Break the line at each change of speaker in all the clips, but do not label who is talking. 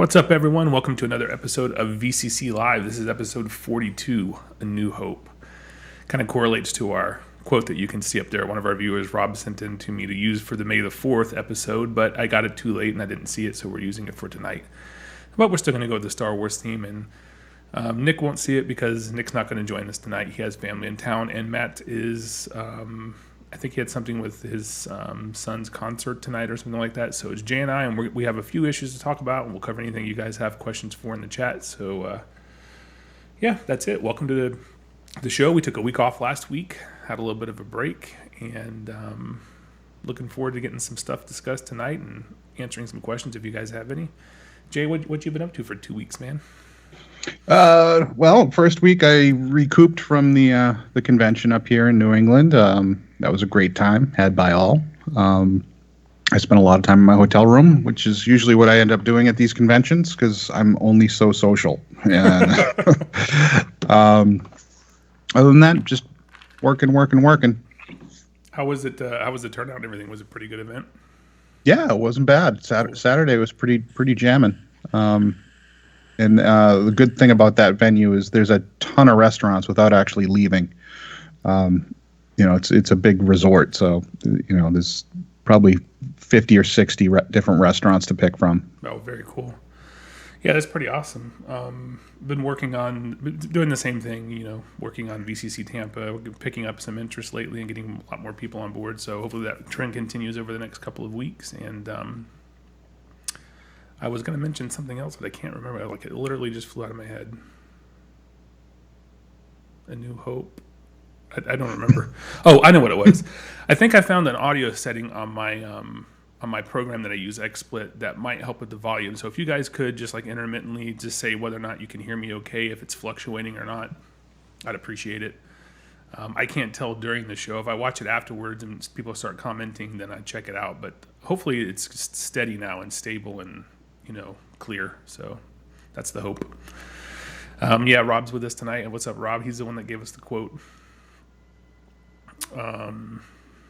What's up, everyone? Welcome to another episode of VCC Live. This is episode 42, A New Hope. Kind of correlates to our quote that you can see up there. One of our viewers, Rob, sent in to me to use for the May the 4th episode, but I got it too late and I didn't see it, so we're using it for tonight. But we're still going to go with the Star Wars theme, and Nick won't see it because Nick's not going to join us tonight. He has family in town, and Matt is... I think he had something with his son's concert tonight or something like that. So it's Jay and I, and we have a few issues to talk about, and we'll cover anything you guys have questions for in the chat. So, yeah, that's it. Welcome to the show. We took a week off last week, had a little bit of a break, and looking forward to getting some stuff discussed tonight and answering some questions if you guys have any. Jay, what you been up to for 2 weeks, man?
Well, first week I recouped from the convention up here in New England. That was a great time, had by all. I spent a lot of time in my hotel room, which is usually what I end up doing at these conventions because I'm only so social. And other than that, just working.
How was it? How was the turnout and everything? Was it a pretty good event?
Yeah, it wasn't bad. Saturday was pretty jamming. And the good thing about that venue is there's a ton of restaurants without actually leaving. It's a big resort, so there's probably 50 or 60 different restaurants to pick from.
Oh, very cool. Yeah, that's pretty awesome. Been doing the same thing, working on VCC Tampa, picking up some interest lately and getting a lot more people on board. So hopefully that trend continues over the next couple of weeks. And I was going to mention something else, but I can't remember. It literally just flew out of my head. A New Hope. I don't remember. Oh, I know what it was. I think I found an audio setting on my program that I use, XSplit, that might help with the volume. So if you guys could just intermittently just say whether or not you can hear me okay, if it's fluctuating or not, I'd appreciate it. I can't tell during the show. If I watch it afterwards and people start commenting, then I check it out. But hopefully it's steady now and stable and clear. So that's the hope. Yeah, Rob's with us tonight. And what's up, Rob? He's the one that gave us the quote.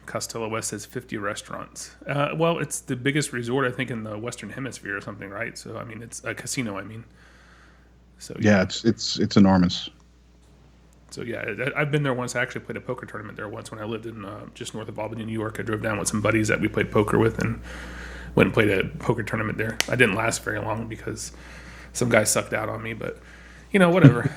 Costello West says 50 restaurants. Well, it's the biggest resort, I think, in the Western Hemisphere or something, right? So, it's a casino, So
yeah, it's enormous.
So, yeah, I've been there once. I actually played a poker tournament there once when I lived in just north of Albany, New York. I drove down with some buddies that we played poker with and went and played a poker tournament there. I didn't last very long because some guy sucked out on me, but, whatever.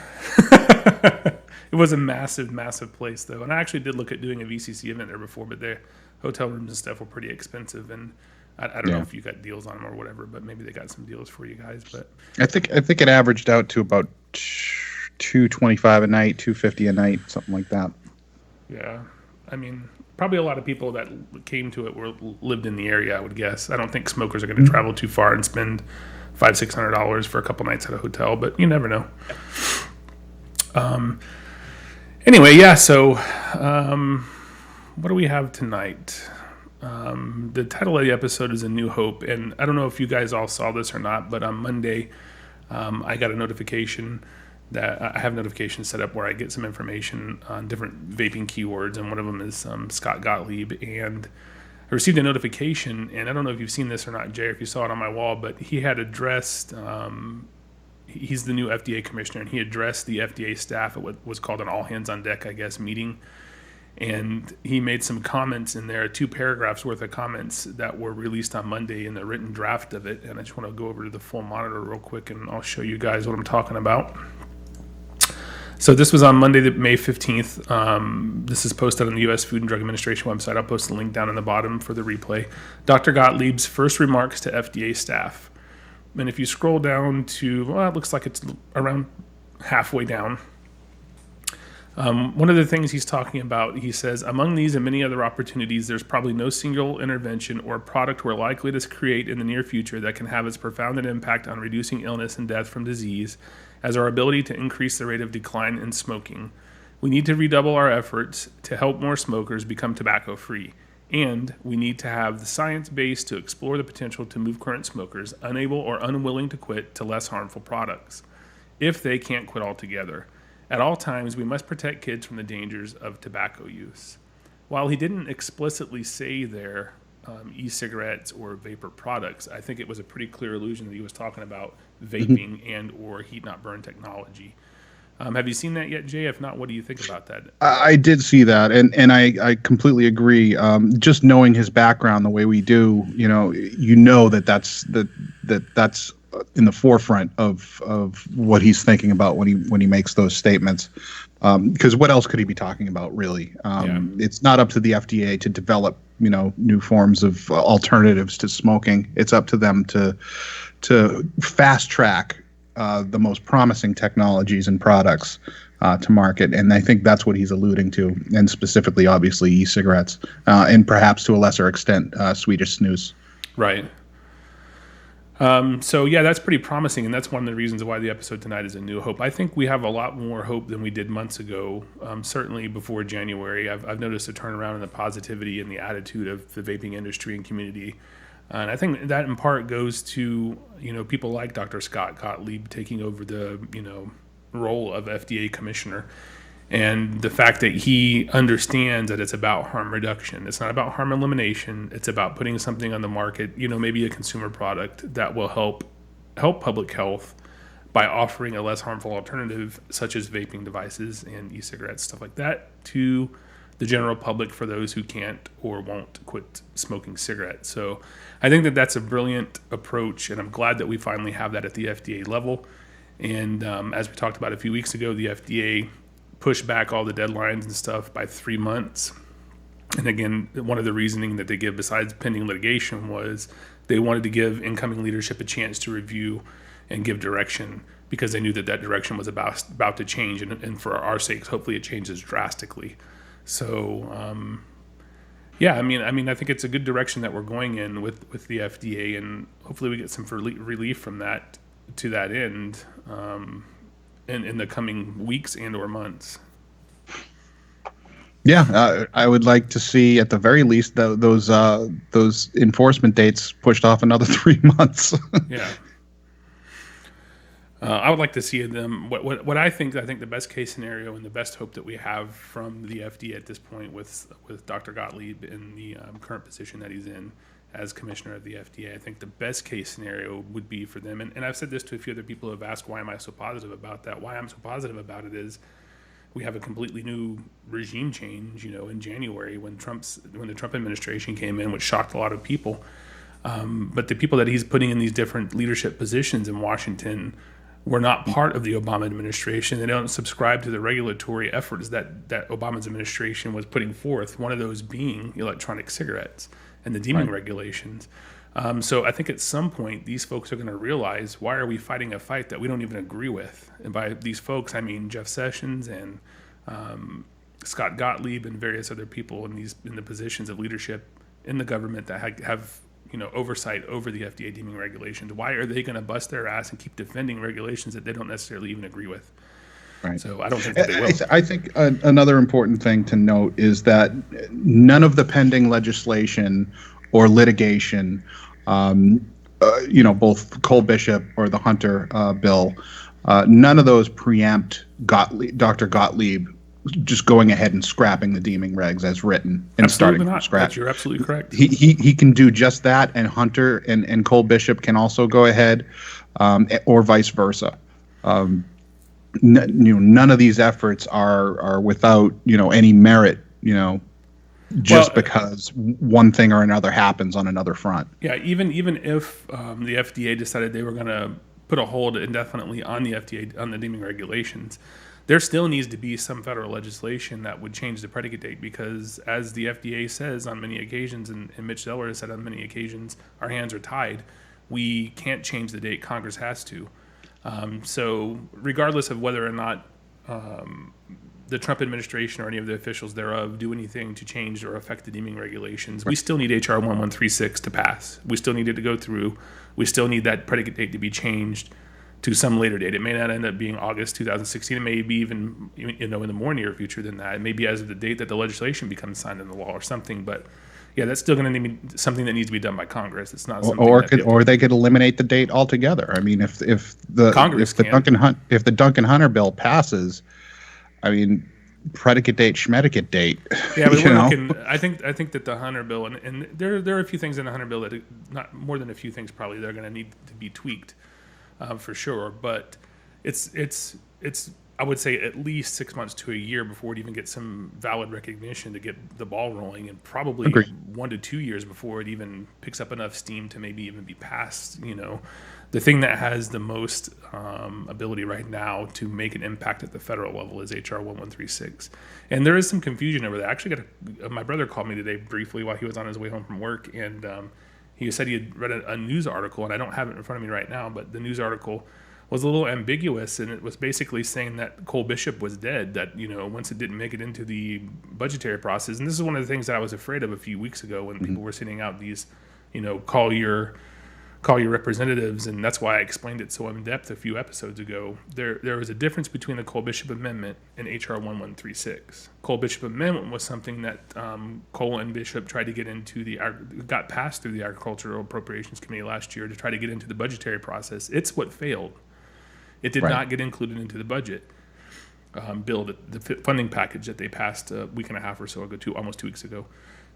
It was a massive, massive place, though. And I actually did look at doing a VCC event there before, but the hotel rooms and stuff were pretty expensive. And I don't know if you got deals on them or whatever, but maybe they got some deals for you guys. But
I think it averaged out to about $225 a night, $250 a night, something like that.
Yeah. Probably a lot of people that came to it lived in the area, I would guess. I don't think smokers are going to travel too far and spend $500-$600 for a couple nights at a hotel, but you never know. Anyway, yeah, so what do we have tonight? The title of the episode is A New Hope, and I don't know if you guys all saw this or not, but on Monday I got a notification that I have notifications set up where I get some information on different vaping keywords, and one of them is Scott Gottlieb, and I received a notification, and I don't know if you've seen this or not, Jay, or if you saw it on my wall, but he had addressed... he's the new FDA commissioner, and he addressed the FDA staff at what was called an all-hands-on-deck, I guess, meeting. And he made some comments in there, 2 paragraphs worth of comments that were released on Monday in the written draft of it. And I just want to go over to the full monitor real quick, and I'll show you guys what I'm talking about. So this was on Monday, May 15th. This is posted on the U.S. Food and Drug Administration website. I'll post a link down in the bottom for the replay. Dr. Gottlieb's first remarks to FDA staff. And if you scroll down to, it looks like it's around halfway down. One of the things he's talking about, he says, among these and many other opportunities, there's probably no single intervention or product we're likely to create in the near future that can have as profound an impact on reducing illness and death from disease as our ability to increase the rate of decline in smoking. We need to redouble our efforts to help more smokers become tobacco-free. And we need to have the science base to explore the potential to move current smokers, unable or unwilling to quit, to less harmful products, if they can't quit altogether. At all times, we must protect kids from the dangers of tobacco use. While he didn't explicitly say there e-cigarettes or vapor products, I think it was a pretty clear allusion that he was talking about vaping and or heat not burn technology. Have you seen that yet, Jay? If not, what do you think about that?
I did see that, and I completely agree. Just knowing his background the way we do, that's in the forefront of what he's thinking about when he makes those statements. Because what else could he be talking about, really? It's not up to the FDA to develop, new forms of alternatives to smoking. It's up to them to fast track the most promising technologies and products to market, and I think that's what he's alluding to, and specifically, obviously, e-cigarettes, and perhaps to a lesser extent, Swedish snus.
Right. So yeah, that's pretty promising, and that's one of the reasons why the episode tonight is a new hope. I think we have a lot more hope than we did months ago. Certainly before January, I've noticed a turnaround in the positivity and the attitude of the vaping industry and community. And I think that in part goes to, people like Dr. Scott Gottlieb taking over the, role of FDA commissioner, and the fact that he understands that it's about harm reduction. It's not about harm elimination. It's about putting something on the market, maybe a consumer product that will help public health by offering a less harmful alternative, such as vaping devices and e-cigarettes, stuff like that, to the general public for those who can't or won't quit smoking cigarettes. So I think that that's a brilliant approach, and I'm glad that we finally have that at the FDA level. And as we talked about a few weeks ago, the FDA pushed back all the deadlines and stuff by 3 months. And again, one of the reasoning that they give besides pending litigation was they wanted to give incoming leadership a chance to review and give direction, because they knew that direction was about to change. And for our sakes, hopefully it changes drastically. So, I think it's a good direction that we're going in with the FDA, and hopefully we get some relief from that to that end in the coming weeks and or months.
Yeah, I would like to see at the very least those enforcement dates pushed off another 3 months.
Yeah. I would like to see them. What I think the best case scenario and the best hope that we have from the FDA at this point with Dr. Gottlieb in the current position that he's in as commissioner of the FDA, I think the best case scenario would be for them. And I've said this to a few other people who have asked why am I so positive about that. Why I'm so positive about it is we have a completely new regime change, in January when the Trump administration came in, which shocked a lot of people. But the people that he's putting in these different leadership positions in Washington were not part of the Obama administration. They don't subscribe to the regulatory efforts that Obama's administration was putting forth, one of those being electronic cigarettes and the deeming regulations. So I think at some point these folks are going to realize, why are we fighting a fight that we don't even agree with? And by these folks, I mean Jeff Sessions and Scott Gottlieb and various other people in the positions of leadership in the government that have oversight over the FDA deeming regulations. Why are they going to bust their ass and keep defending regulations that they don't necessarily even agree with? Right. So I don't think that they will.
I think another important thing to note is that none of the pending legislation or litigation, both Cole Bishop or the Hunter bill, none of those preempt Dr. Gottlieb just going ahead and scrapping the deeming regs as written and starting from scratch.
You're absolutely correct.
He can do just that, and Hunter and Cole Bishop can also go ahead, or vice versa. None of these efforts are without any merit, because one thing or another happens on another front.
Yeah, even if the FDA decided they were going to put a hold indefinitely on the FDA on the deeming regulations, there still needs to be some federal legislation that would change the predicate date, because as the FDA says on many occasions, and Mitch Delaware has said on many occasions, our hands are tied. We can't change the date. Congress has to. So regardless of whether or not the Trump administration or any of the officials thereof do anything to change or affect the deeming regulations, we still need HR 1136 to pass. We still need it to go through. We still need that predicate date to be changed to some later date. It may not end up being August 2016. It may be even in the more near future than that. It may be as of the date that the legislation becomes signed into law or something. But yeah, that's still going to need something that needs to be done by Congress. It's not something
or they could eliminate the date altogether. I mean, if the Duncan Hunter bill passes, I mean, predicate date, schmedicate date.
Yeah, but we're looking. I think that the Hunter bill and there are a few things in the Hunter bill that not more than a few things probably that are going to need to be tweaked. for sure. But it's I would say at least 6 months to a year before it even gets some valid recognition to get the ball rolling, and probably
Agreed.
1 to 2 years before it even picks up enough steam to maybe even be passed. The thing that has the most ability right now to make an impact at the federal level is HR 1136, and there is some confusion over that. I actually my brother called me today briefly while he was on his way home from work, and he said he had read a news article, and I don't have it in front of me right now, but the news article was a little ambiguous, and it was basically saying that Cole Bishop was dead, that, once it didn't make it into the budgetary process. And this is one of the things that I was afraid of a few weeks ago when people were sending out these, call your representatives, and that's why I explained it so in depth a few episodes ago. There was a difference between the Cole Bishop Amendment and HR 1136. Cole Bishop Amendment was something that Cole and Bishop tried to get into got passed through the Agricultural Appropriations Committee last year to try to get into the budgetary process. It's what failed. It did not get included into the budget bill, the funding package that they passed a week and a half or so ago, almost 2 weeks ago.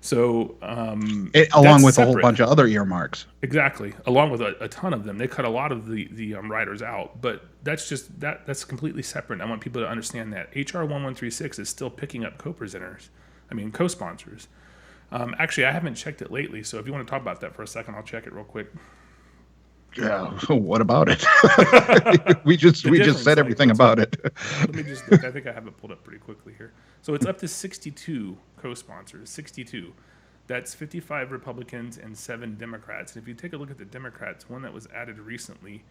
So
along with a whole bunch of other earmarks.
Exactly, along with a ton of them. They cut a lot of the riders out, but that's completely separate. I want people to understand that HR 1136 is still picking up co-sponsors. Actually, I haven't checked it lately, so if you want to talk about that for a second, I'll check it real quick.
Yeah. What about it? we just said everything about it.
Let me just look. I think I have it pulled up pretty quickly here. So it's up to 62 co-sponsors. 62. That's 55 Republicans and 7 Democrats. And if you take a look at the Democrats, one that was added recently,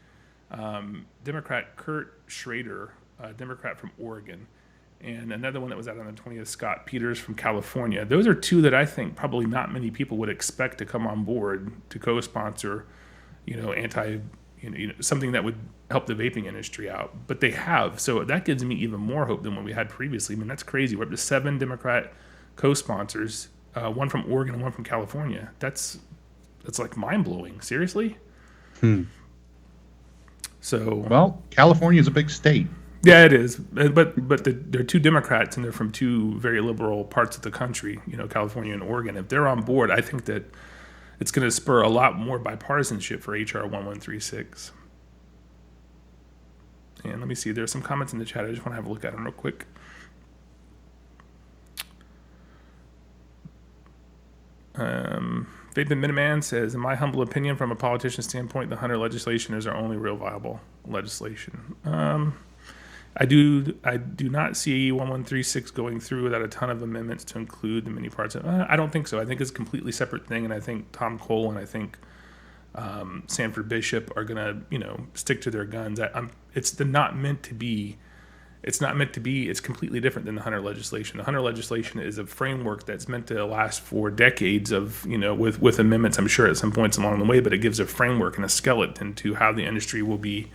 Democrat Kurt Schrader, Democrat from Oregon, and another one that was added on the 20th, Scott Peters from California. Those are two that I think probably not many people would expect to come on board to co-sponsor something that would help the vaping industry out, but they have. So that gives me even more hope than what we had previously. I mean, that's crazy. We're up to 7 Democrat co-sponsors, one from Oregon and one from California. That's like mind blowing. Seriously. So
well, California is a big state.
Yeah, it is. But they're 2 Democrats, and they're from 2 very liberal parts of the country. California and Oregon. If they're on board, I think that it's going to spur a lot more bipartisanship for HR 1136. And let me see. There's some comments in the chat. I just want to have a look at them real quick. Vaping Miniman says, in my humble opinion, from a politician's standpoint, the Hunter legislation is our only real viable legislation. I do not see 1136 going through without a ton of amendments to include the many parts of I don't think so. I think it's a completely separate thing, and I think Tom Cole and I think Sanford Bishop are going to stick to their guns. It's not meant to be. It's completely different than the Hunter legislation. The Hunter legislation is a framework that's meant to last for decades of, with amendments, I'm sure, at some points along the way, but it gives a framework and a skeleton to how the industry will be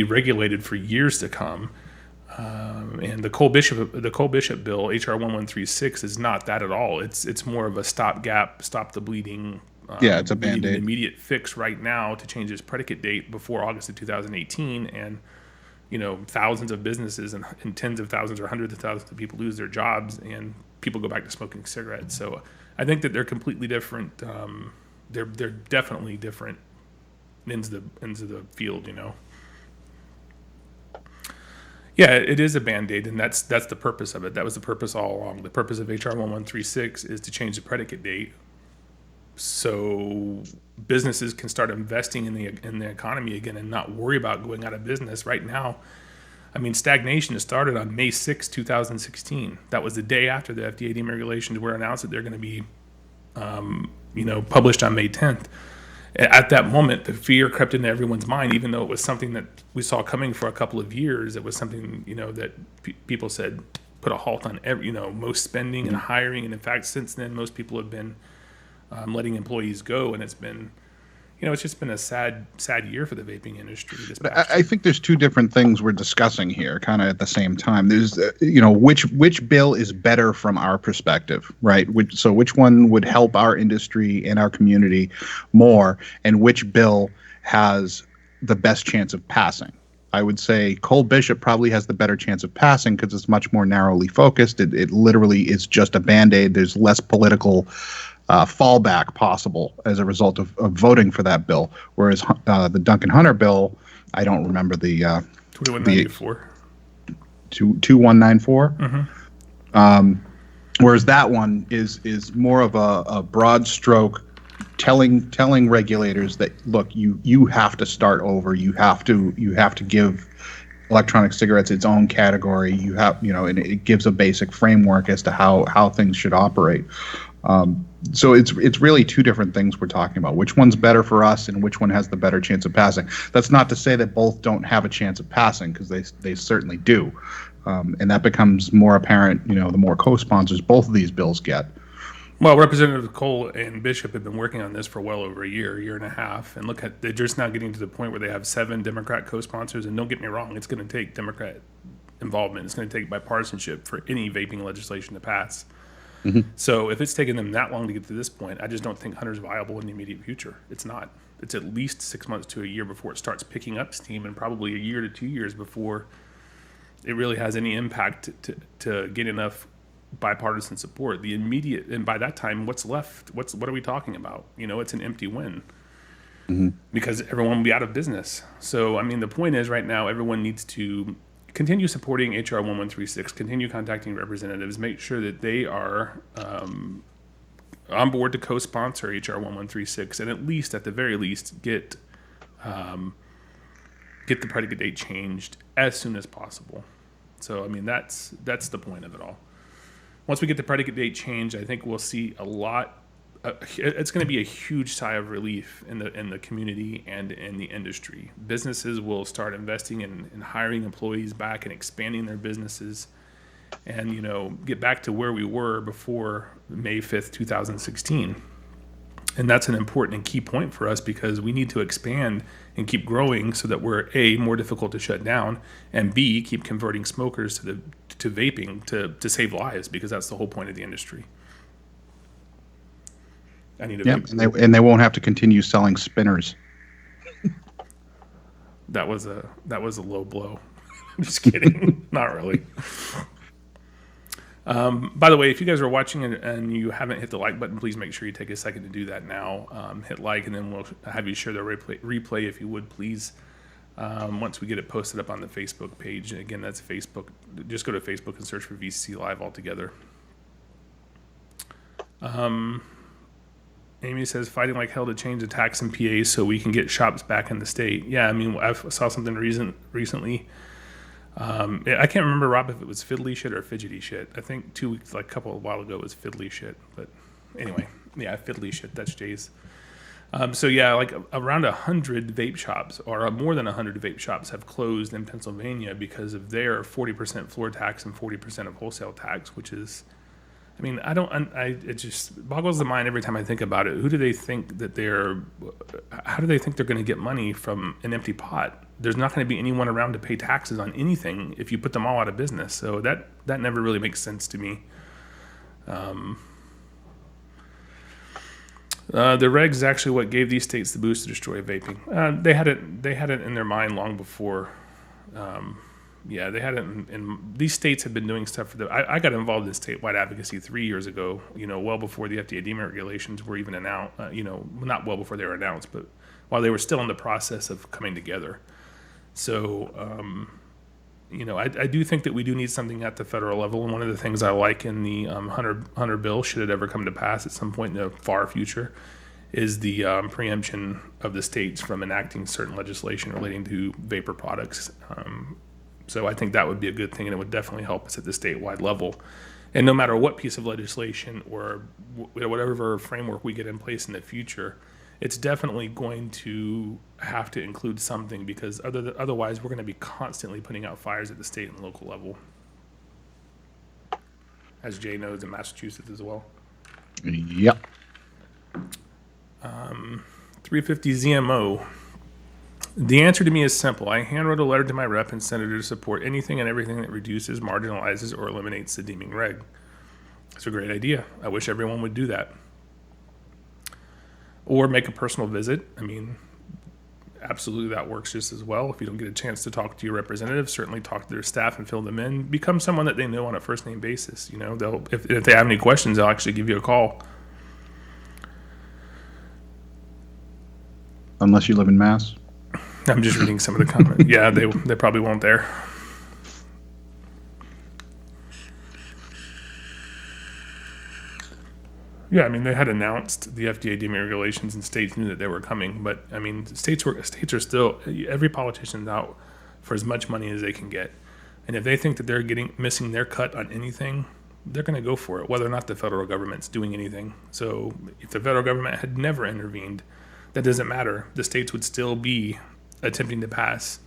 regulated for years to come. And the Cole Bishop bill, HR 1136, is not that at all. It's more of a stopgap, stop the bleeding.
It's a Band-Aid.
An immediate fix right now to change its predicate date before August of 2018, and thousands of businesses and tens of thousands or hundreds of thousands of people lose their jobs, and people go back to smoking cigarettes. So I think that they're completely different. They're definitely different ends of the field. Yeah, it is a Band-Aid, and that's the purpose of it. That was the purpose all along. The purpose of HR 1136 is to change the predicate date so businesses can start investing in the economy again and not worry about going out of business. Right now, I mean, stagnation has started on May 6, 2016. That was the day after the FDA deregulations were announced that they're going to be published on May 10th. At that moment, the fear crept into everyone's mind, even though it was something that we saw coming for a couple of years. It was something, that people said put a halt on most spending and hiring. And in fact, since then, most people have been letting employees go. And it's been, it's just been a sad year for the vaping industry.
I think there's 2 different things we're discussing here kind of at the same time. There's, which bill is better from our perspective, right? Which one would help our industry and our community more, and which bill has the best chance of passing? I would say Cole Bishop probably has the better chance of passing because it's much more narrowly focused. It literally is just a Band-Aid. There's less political fallback possible as a result of voting for that bill. Whereas the Duncan Hunter bill, I don't remember the
2194.
2194. Whereas that one is more of a broad stroke, telling regulators that, look, you have to start over. You have to give electronic cigarettes its own category. And it gives a basic framework as to how things should operate. So it's really two different things we're talking about. Which one's better for us, and which one has the better chance of passing? That's not to say that both don't have a chance of passing, because they certainly do. And that becomes more apparent, the more co-sponsors both of these bills get.
Well, Representative Cole and Bishop have been working on this for well over a year and a half. And they're just now getting to the point where they have 7 Democrat co-sponsors. And don't get me wrong, it's going to take Democrat involvement. It's going to take bipartisanship for any vaping legislation to pass. Mm-hmm. So if it's taken them that long to get to this point, I just don't think Hunter's viable in the immediate future. It's not. It's at least 6 months to a year before it starts picking up steam, and probably a year to 2 years before it really has any impact to get enough bipartisan support. The immediate, and by that time, what's left? What are we talking about? It's an empty win. Mm-hmm. Because everyone will be out of business. So, the point is, right now, everyone needs to continue supporting HR 1136, continue contacting representatives, make sure that they are on board to co-sponsor HR 1136, and at the very least, get the predicate date changed as soon as possible. So, that's the point of it all. Once we get the predicate date changed, I think we'll see a lot. It's going to be a huge sigh of relief in the community and in the industry. Businesses will start investing in hiring employees back and expanding their businesses, and get back to where we were before May 5th, 2016. And that's an important and key point for us, because we need to expand and keep growing so that we're A, more difficult to shut down, and B, keep converting smokers to vaping to save lives, because that's the whole point of the industry. I need a
and they won't have to continue selling spinners.
That was a low blow. I'm just kidding. Not really. By the way, if you guys are watching and you haven't hit the like button, please make sure you take a second to do that now. Hit like, and then we'll have you share the replay if you would, please. Once we get it posted up on the Facebook page. And again, that's Facebook. Just go to Facebook and search for VCC Live altogether. Amy says, fighting like hell to change the tax in PA so we can get shops back in the state. Yeah, I saw something recently. I can't remember, Rob, if it was fiddly shit or fidgety shit. I think a while ago, it was fiddly shit. But anyway, yeah, fiddly shit. That's Jay's. So yeah, like around 100 vape shops, or more than 100 vape shops, have closed in Pennsylvania because of their 40% floor tax and 40% of wholesale tax, which is, it just boggles the mind every time I think about it. How do they think they're going to get money from an empty pot? There's not going to be anyone around to pay taxes on anything if you put them all out of business. So that never really makes sense to me. The regs is actually what gave these states the boost to destroy vaping. They had it in their mind long before. They had it in these states had been doing stuff for I got involved in statewide advocacy 3 years ago, well before the FDA DMARC regulations were even announced, not well before they were announced, but while they were still in the process of coming together. So, I do think that we do need something at the federal level. And one of the things I like in the Hunter bill, should it ever come to pass at some point in the far future, is the preemption of the states from enacting certain legislation relating to vapor products. So I think that would be a good thing, and it would definitely help us at the statewide level. And no matter what piece of legislation or whatever framework we get in place in the future, it's definitely going to have to include something, because otherwise we're going to be constantly putting out fires at the state and local level, as Jay knows, in Massachusetts as well.
Yep.
350 ZMO. The answer to me is simple. I handwrote a letter to my rep and senator to support anything and everything that reduces, marginalizes, or eliminates the deeming reg. It's a great idea. I wish everyone would do that. Or make a personal visit. Absolutely, that works just as well. If you don't get a chance to talk to your representative, certainly talk to their staff and fill them in. Become someone that they know on a first name basis. If they have any questions, they'll actually give you a call.
unless you live in Mass.
I'm just reading some of the comments. Yeah, they probably won't there. Yeah, I mean, they had announced the FDA deeming regulations, and states knew that they were coming. But I mean, states are still, every politician's out for as much money as they can get, and if they think that they're missing their cut on anything, they're going to go for it, whether or not the federal government's doing anything. So if the federal government had never intervened, that doesn't matter. The states would still be attempting to pass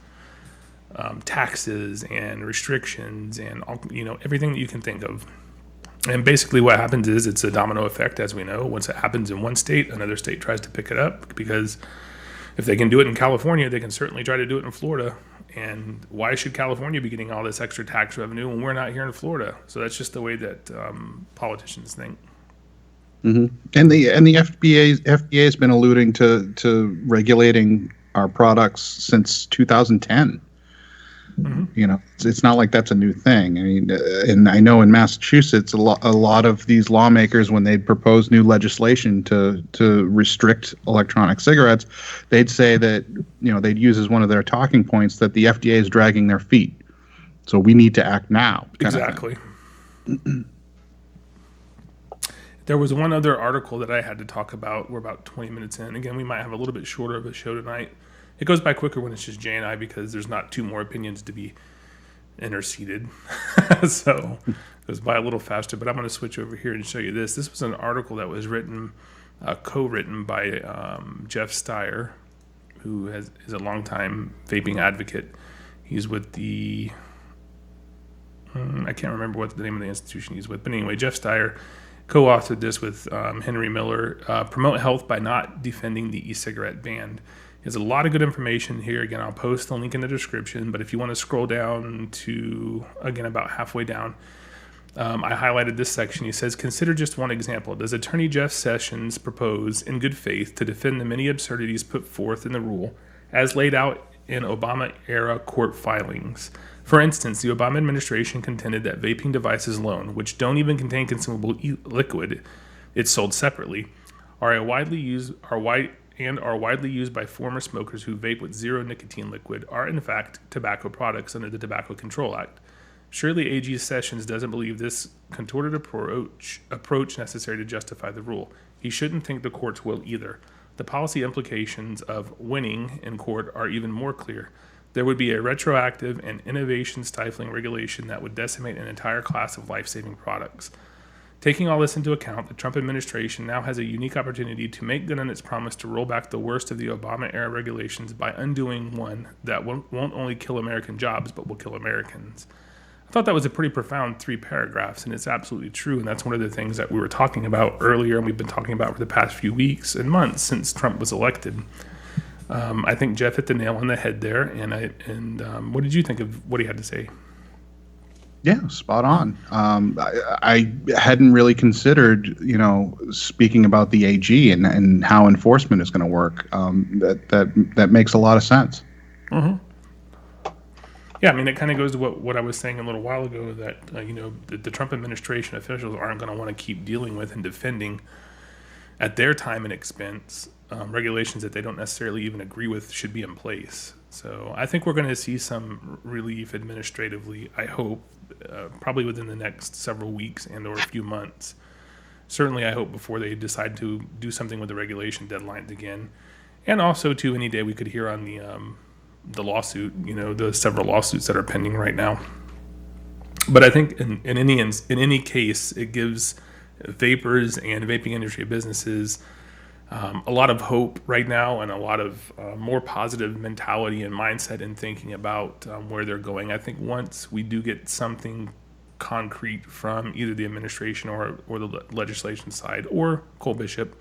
taxes and restrictions and everything that you can think of. And basically what happens is it's a domino effect, as we know. Once it happens in one state, another state tries to pick it up, because if they can do it in California, they can certainly try to do it in Florida. And why should California be getting all this extra tax revenue when we're not here in Florida? So that's just the way that politicians think.
Mm-hmm. And the FDA has been alluding to regulating our products since 2010. Mm-hmm. It's not like that's a new thing. I mean, and I know in Massachusetts, a lot of these lawmakers, when they propose new legislation to restrict electronic cigarettes, they'd say that, they'd use as one of their talking points that the FDA is dragging their feet. So we need to act now.
Exactly. There was one other article that I had to talk about. We're about 20 minutes in. Again, we might have a little bit shorter of a show tonight. It goes by quicker when it's just Jay and I, because there's not two more opinions to be interceded. So it goes by a little faster, but I'm going to switch over here and show you this. This was an article that was co-written by Jeff Steyer, who is a longtime vaping advocate. He's with the, I can't remember what the name of the institution he's with, but anyway, Jeff Steyer co-authored this with Henry Miller, Promote Health by Not Defending the E-Cigarette Ban. There's a lot of good information here. Again, I'll post the link in the description, but if you want to scroll down to, again, about halfway down, I highlighted this section. He says, consider just one example. Does Attorney Jeff Sessions propose, in good faith, to defend the many absurdities put forth in the rule as laid out in Obama-era court filings? For instance, the Obama administration contended that vaping devices alone, which don't even contain consumable liquid, it's sold separately, are widely used by former smokers who vape with zero nicotine liquid, are in fact tobacco products under the Tobacco Control Act. Surely AG Sessions doesn't believe this contorted approach necessary to justify the rule. He shouldn't think the courts will either. The policy implications of winning in court are even more clear. There would be a retroactive and innovation-stifling regulation that would decimate an entire class of life-saving products. Taking all this into account, the Trump administration now has a unique opportunity to make good on its promise to roll back the worst of the Obama-era regulations by undoing one that won't only kill American jobs, but will kill Americans. I thought that was a pretty profound 3 paragraphs, and it's absolutely true, and that's one of the things that we were talking about earlier, and we've been talking about for the past few weeks and months since Trump was elected. I think Jeff hit the nail on the head there, and what did you think of what he had to say?
Yeah, spot on. I hadn't really considered, speaking about the AG and how enforcement is going to work. That makes a lot of sense.
Mm-hmm. Yeah, I mean, it kind of goes to what I was saying a little while ago, that the Trump administration officials aren't going to want to keep dealing with and defending at their time and expense regulations that they don't necessarily even agree with should be in place. So I think we're going to see some relief administratively, I hope, probably within the next several weeks and or a few months. Certainly, I hope before they decide to do something with the regulation deadlines again. And also, too, any day we could hear on the lawsuit, the several lawsuits that are pending right now. But I think in any case, it gives vapors and vaping industry businesses a lot of hope right now, and a lot of more positive mentality and mindset in thinking about where they're going. I think once we do get something concrete from either the administration or the legislation side, or Cole Bishop,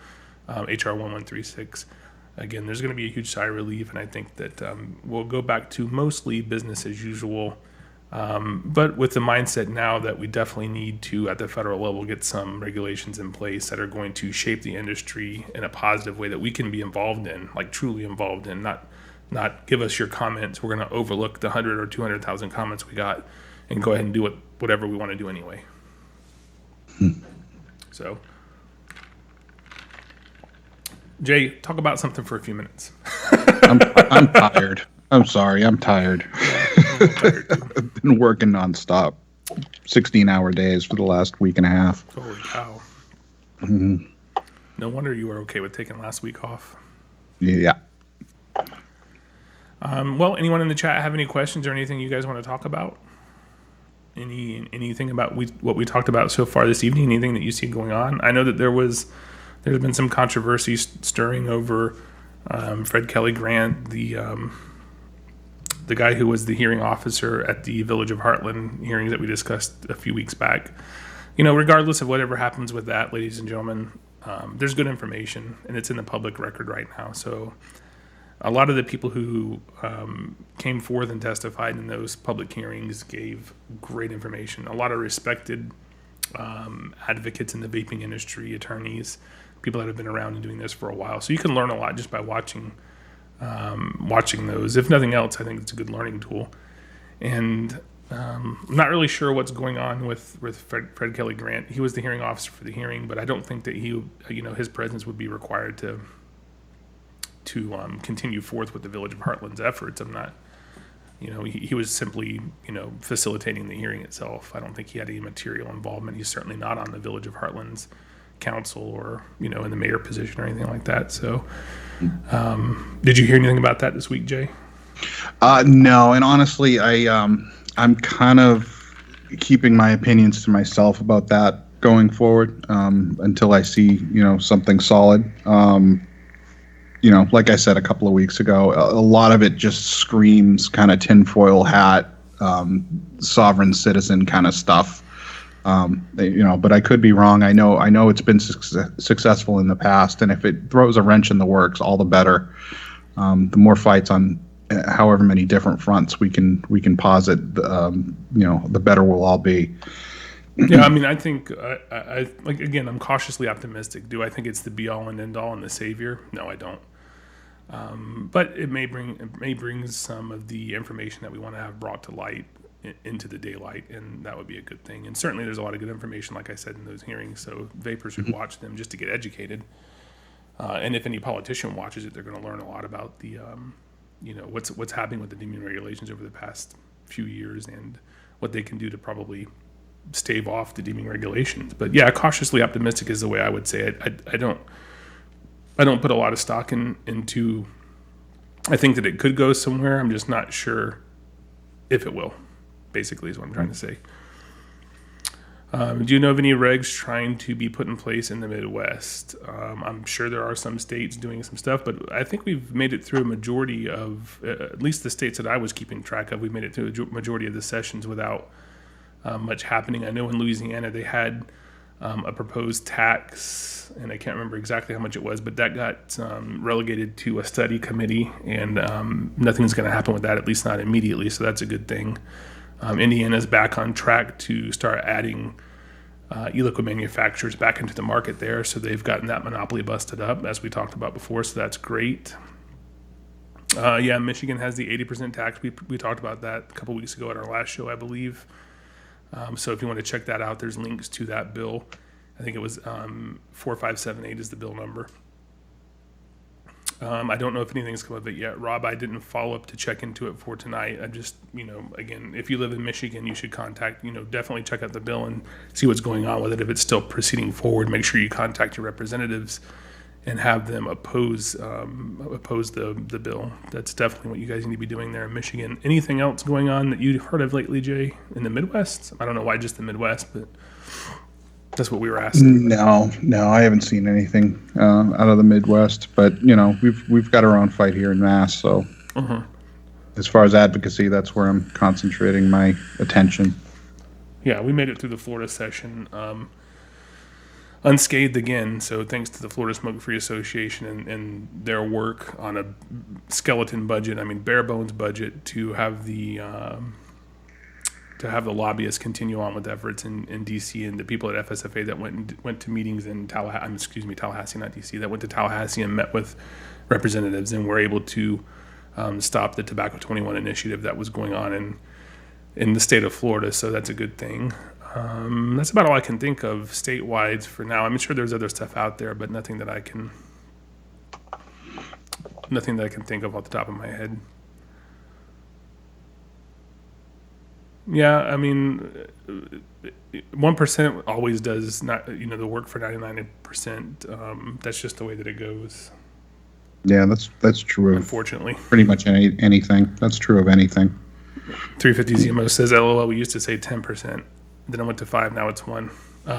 HR 1136, again, there's going to be a huge sigh of relief, and I think that we'll go back to mostly business as usual. But with the mindset now that we definitely need to, at the federal level, get some regulations in place that are going to shape the industry in a positive way that we can be involved in, like truly involved in, not give us your comments. We're going to overlook the 100 or 200,000 comments we got and go ahead and do whatever we want to do anyway. So, Jay, talk about something for a few minutes.
I'm tired. I'm sorry. I'm tired.
Yeah, I'm a little tired too.
I've been working nonstop, 16-hour days for the last week and a half.
Holy cow.
Mhm.
No wonder you were okay with taking last week off.
Yeah.
Well, anyone in the chat have any questions or anything you guys want to talk about? Anything about what we talked about so far this evening? Anything that you see going on? I know that there's been some controversy stirring over Fred Kelly Grant, the guy who was the hearing officer at the Village of Heartland hearings that we discussed a few weeks back. Regardless of whatever happens with that, ladies and gentlemen, there's good information, and it's in the public record right now. So a lot of the people who came forth and testified in those public hearings gave great information. A lot of respected advocates in the vaping industry, attorneys, people that have been around and doing this for a while. So you can learn a lot just by watching those. If nothing else, I think it's a good learning tool. And I'm not really sure what's going on with Fred Kelly Grant. He was the hearing officer for the hearing, but I don't think that his presence would be required to continue forth with the Village of Heartland's efforts. I'm not, he was simply, facilitating the hearing itself. I don't think he had any material involvement. He's certainly not on the Village of Heartland's council or, in the mayor position or anything like that. So, did you hear anything about that this week, Jay?
No, and honestly, I'm kind of keeping my opinions to myself about that going forward until I see, something solid. Like I said a couple of weeks ago, a lot of it just screams kind of tinfoil hat, sovereign citizen kind of stuff. But I could be wrong. I know it's been successful in the past, and if it throws a wrench in the works, all the better. The more fights on however many different fronts we can posit, the better we'll all be.
Yeah, I mean, I think again, I'm cautiously optimistic. Do I think it's the be all and end all and the savior? No, I don't. But it may bring some of the information that we want to have brought to light into the daylight, and that would be a good thing. And certainly, there's a lot of good information, like I said, in those hearings. So vapors should watch them just to get educated. And if any politician watches it, they're going to learn a lot about the, what's happening with the deeming regulations over the past few years and what they can do to probably stave off the deeming regulations. But yeah, cautiously optimistic is the way I would say it. I don't put a lot of stock into. I think that it could go somewhere. I'm just not sure if it will. Basically, is what I'm trying to say. Do you know of any regs trying to be put in place in the Midwest? I'm sure there are some states doing some stuff, but I think we've made it through a majority of, at least the states that I was keeping track of, we've made it through a majority of the sessions without much happening. I know in Louisiana they had a proposed tax, and I can't remember exactly how much it was, but that got relegated to a study committee, and nothing's going to happen with that, at least not immediately, so that's a good thing. Indiana's back on track to start adding e-liquid manufacturers back into the market there, so they've gotten that monopoly busted up, as we talked about before, so that's great. Michigan has the 80% tax. We talked about that a couple weeks ago at our last show, I believe. So if you want to check that out, there's links to that bill. I think it was 4578 is the bill number. I don't know if anything's come of it yet. Rob, I didn't follow up to check into it for tonight. I just, again, if you live in Michigan, you should definitely check out the bill and see what's going on with it. If it's still proceeding forward, make sure you contact your representatives and have them oppose the bill. That's definitely what you guys need to be doing there in Michigan. Anything else going on that you've heard of lately, Jay, in the Midwest? I don't know why just the Midwest, but that's what we were asking.
No, I haven't seen anything out of the Midwest. But we've got our own fight here in Mass. So as far as advocacy, that's where I'm concentrating my attention.
Yeah, we made it through the Florida session unscathed again. So thanks to the Florida Smoke-Free Association and their work on a skeleton budget, bare bones budget, to have the lobbyists continue on with efforts in D.C. and the people at FSFA that went to meetings in Tallahassee, not D.C., that went to Tallahassee and met with representatives and were able to stop the Tobacco 21 initiative that was going on in the state of Florida. So that's a good thing. That's about all I can think of statewide for now. I'm sure there's other stuff out there, but nothing that I can Nothing that I can think of off the top of my head. Yeah, I mean, 1% always does not, the work for 99%. That's just the way that it goes.
Yeah, that's true of
unfortunately
pretty much anything. That's true of anything.
350 ZMO says, LOL, we used to say 10%. Then I went to 5, now it's 1.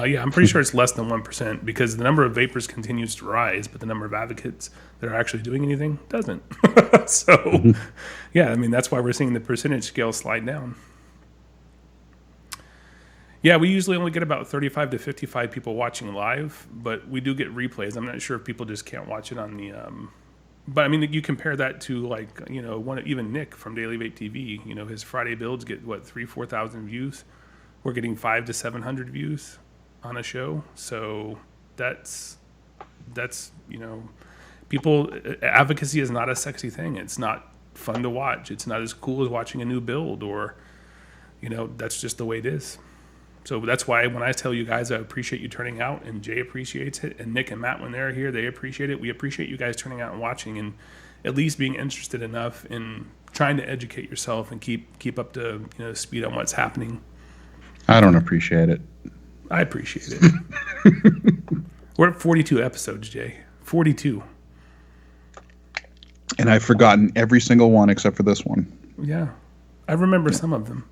Yeah, I'm pretty sure it's less than 1% because the number of vapors continues to rise, but the number of advocates that are actually doing anything doesn't. So, yeah, I mean, that's why we're seeing the percentage scale slide down. Yeah, we usually only get about 35 to 55 people watching live, but we do get replays. I'm not sure if people just can't watch it on the... But I mean, you compare that to even Nick from Daily Vape TV. His Friday builds get 3,000-4,000 views. We're getting 500 to 700 views on a show. So that's people. Advocacy is not a sexy thing. It's not fun to watch. It's not as cool as watching a new build, or that's just the way it is. So that's why when I tell you guys I appreciate you turning out, and Jay appreciates it, and Nick and Matt when they're here, they appreciate it. We appreciate you guys turning out and watching, and at least being interested enough in trying to educate yourself and keep up to speed on what's happening.
I don't appreciate it.
I appreciate it. We're at 42 episodes, Jay. 42.
And I've forgotten every single one except for this one.
Yeah, I remember some of them.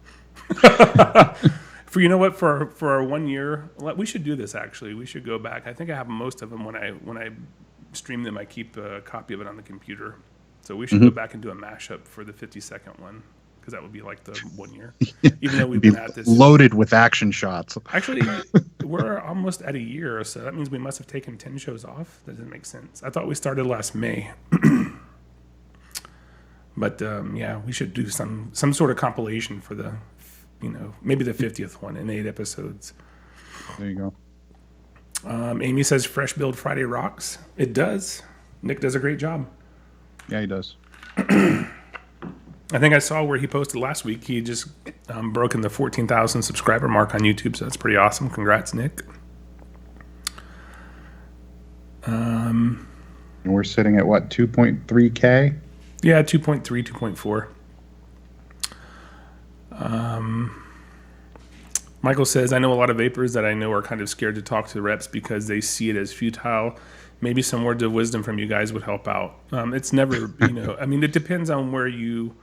For our 1 year, we should do this. Actually, we should go back. I think I have most of them when I stream them. I keep a copy of it on the computer, so we should go back and do a mashup for the 52nd one, because that would be like the 1 year. Even though we've been at this
loaded with action shots.
Actually, we're almost at a year, so that means we must have taken 10 shows off. That doesn't make sense. I thought we started last May. But yeah, we should do some sort of compilation for the maybe the 50th one in 8 episodes.
There you
go. Amy says Fresh Build Friday rocks. It does. Nick does a great job.
Yeah, he does.
I think I saw where he posted last week. He just broken the 14,000 subscriber mark on YouTube, so that's pretty awesome. Congrats, Nick.
And we're sitting at what, 2.3K?
Yeah, 2.3, 2.4. Michael says, I know a lot of vapors that I know are kind of scared to talk to the reps because they see it as futile. Maybe some words of wisdom from you guys would help out. It's never, I mean, it depends on where you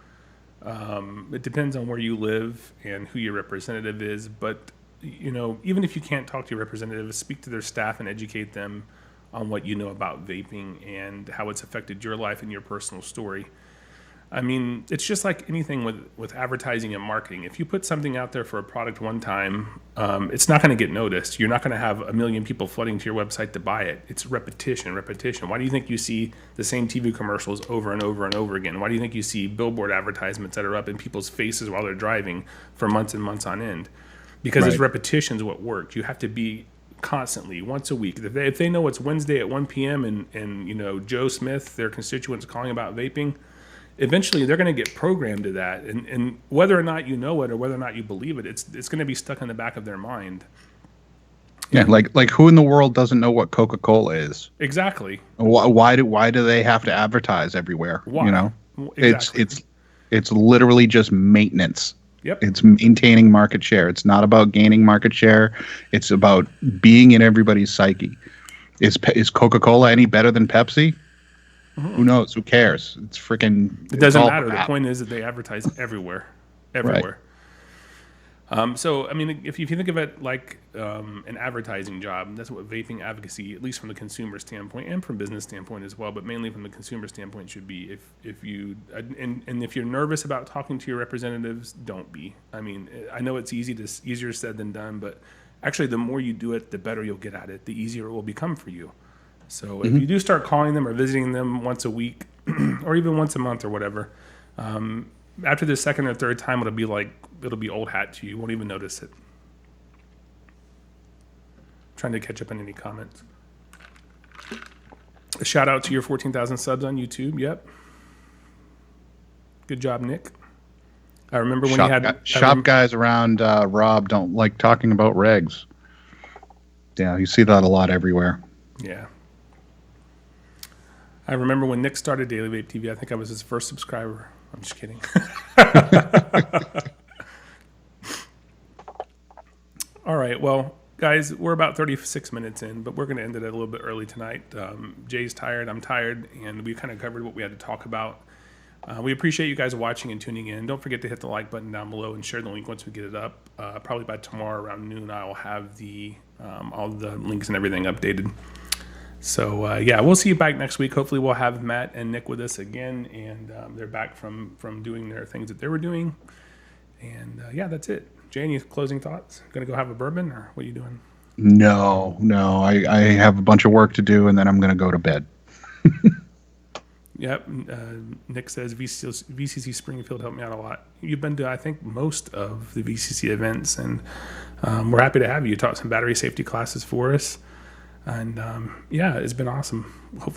live and who your representative is. But, even if you can't talk to your representative, speak to their staff and educate them on what you know about vaping and how it's affected your life and your personal story. I mean, it's just like anything with advertising and marketing. If you put something out there for a product one time, it's not going to get noticed. You're not going to have a million people flooding to your website to buy it. It's repetition. Why do you think you see the same TV commercials over and over and over again? Why do you think you see billboard advertisements that are up in people's faces while they're driving for months and months on end? Because It's repetition is what works. You have to be constantly, once a week. If they know it's Wednesday at 1 p.m. and Joe Smith, their constituents, calling about vaping, eventually they're going to get programmed to that, and whether or not you know it or whether or not you believe it, it's going to be stuck in the back of their mind.
Yeah, like who in the world doesn't know what Coca-Cola is?
Exactly.
Why do they have to advertise everywhere?
Why? Exactly.
It's literally just maintenance.
Yep.
It's maintaining market share. It's not about gaining market share. It's about being in everybody's psyche. Is Coca-Cola any better than Pepsi? Mm-hmm. Who knows? Who cares? It's freaking.
It doesn't matter. The point is that they advertise everywhere. Right. So, I mean, if you think of it like an advertising job, that's what vaping advocacy, at least from the consumer standpoint and from business standpoint as well, but mainly from the consumer standpoint, should be. If you're nervous about talking to your representatives, don't be. I mean, I know it's easier said than done, but actually, the more you do it, the better you'll get at it. The easier it will become for you. So if you do start calling them or visiting them once a week or even once a month or whatever, after the second or third time, it'll be old hat to you. You won't even notice it. Trying to catch up on any comments. A shout out to your 14,000 subs on YouTube. Yep. Good job, Nick. I remember when
shop guys around Rob don't like talking about regs. Yeah, you see that a lot everywhere.
Yeah. I remember when Nick started Daily Vape TV, I think I was his first subscriber. I'm just kidding. All right, well, guys, we're about 36 minutes in, but we're going to end it a little bit early tonight. Jay's tired, I'm tired, and we kind of covered what we had to talk about. We appreciate you guys watching and tuning in. Don't forget to hit the like button down below and share the link once we get it up. Probably by tomorrow around noon, I will have the all the links and everything updated. So yeah, we'll see you back next week. Hopefully, we'll have Matt and Nick with us again, and they're back from doing their things that they were doing. And yeah, that's it. Jay, any closing thoughts? Gonna go have a bourbon, or what are you doing?
No. I have a bunch of work to do, and then I'm going to go to bed.
Yep. Nick says VCC Springfield helped me out a lot. You've been to, I think, most of the VCC events, and we're happy to have you. You taught some battery safety classes for us. And yeah, it's been awesome.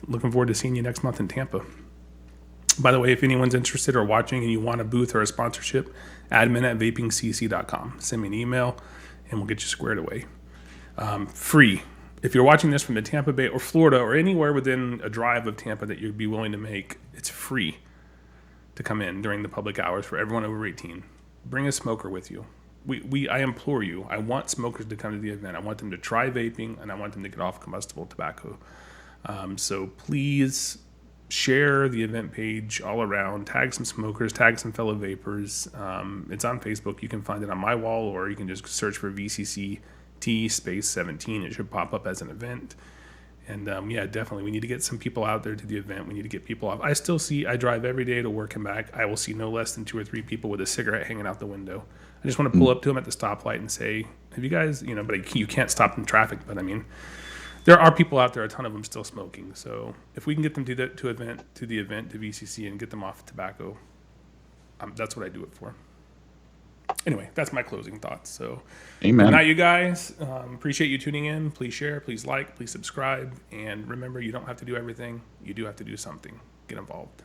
Looking forward to seeing you next month in Tampa. By the way, if anyone's interested or watching and you want a booth or a sponsorship, admin@vapingcc.com. Send me an email and we'll get you squared away. Free. If you're watching this from the Tampa Bay or Florida or anywhere within a drive of Tampa that you'd be willing to make, it's free to come in during the public hours for everyone over 18. Bring a smoker with you. I implore you, I want smokers to come to the event. I want them to try vaping, and I want them to get off combustible tobacco. So please share the event page all around. Tag some smokers, tag some fellow vapors. It's on Facebook. You can find it on my wall, or you can just search for VCCT space 17. It should pop up as an event. And yeah, definitely, we need to get some people out there to the event. We need to get people off. I drive every day to work and back. I will see no less than 2 or 3 people with a cigarette hanging out the window. I just want to pull up to them at the stoplight and say, have you guys, but you can't stop in traffic. But I mean, there are people out there, a ton of them still smoking. So if we can get them to the event, to VCC, and get them off tobacco, that's what I do it for. Anyway, that's my closing thoughts. So,
Amen.
Good night, you guys. Appreciate you tuning in. Please share, please like, please subscribe. And remember, you don't have to do everything. You do have to do something. Get involved.